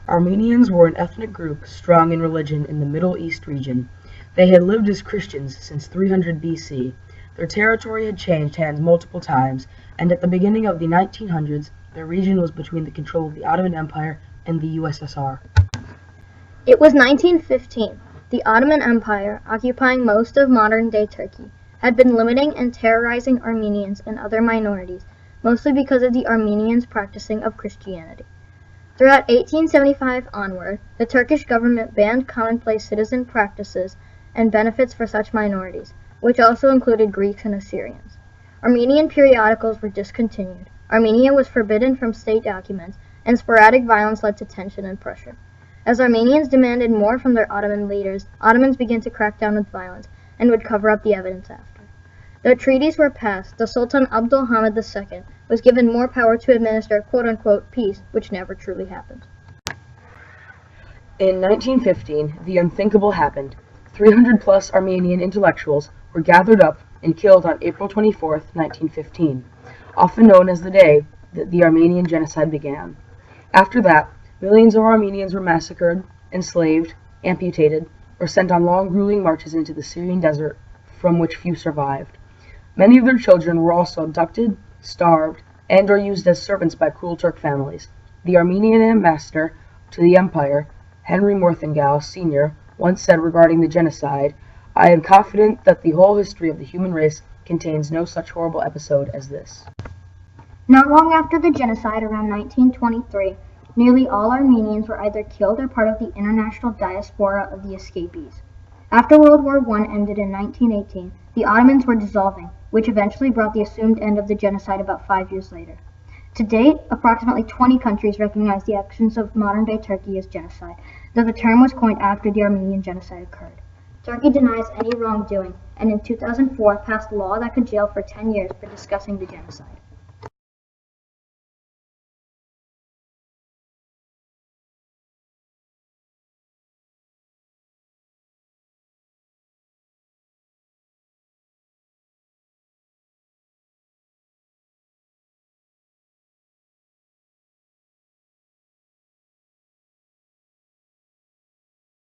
Armenians were an ethnic group strong in religion in the Middle East region. They had lived as Christians since 300 BC. Their territory had changed hands multiple times, and at the beginning of the 1900s, their region was between the control of the Ottoman Empire and the USSR. It was 1915. The Ottoman Empire, occupying most of modern-day Turkey, had been limiting and terrorizing Armenians and other minorities, mostly because of the Armenians' practicing of Christianity. Throughout 1875 onward, the Turkish government banned commonplace citizen practices and benefits for such minorities, which also included Greeks and Assyrians. Armenian periodicals were discontinued, Armenia was forbidden from state documents, and sporadic violence led to tension and pressure. As Armenians demanded more from their Ottoman leaders, Ottomans began to crack down with violence and would cover up the evidence after. Though treaties were passed, the Sultan Abdulhamid II was given more power to administer quote-unquote peace, which never truly happened. In 1915, the unthinkable happened. 300-plus Armenian intellectuals were gathered up and killed on April 24, 1915, often known as the day that the Armenian Genocide began. After that, millions of Armenians were massacred, enslaved, amputated, or sent on long, grueling marches into the Syrian desert, from which few survived. Many of their children were also abducted, starved, and or used as servants by cruel Turk families. The Armenian ambassador to the empire, Henry Morthengau Sr., once said regarding the genocide, "I am confident that the whole history of the human race contains no such horrible episode as this." Not long after the genocide, around 1923, nearly all Armenians were either killed or part of the international diaspora of the escapees. After World War I ended in 1918, the Ottomans were dissolving, which eventually brought the assumed end of the genocide about 5 years later. To date, approximately 20 countries recognize the actions of modern-day Turkey as genocide, though the term was coined after the Armenian genocide occurred. Turkey denies any wrongdoing, and in 2004 passed a law that could jail for 10 years for discussing the genocide.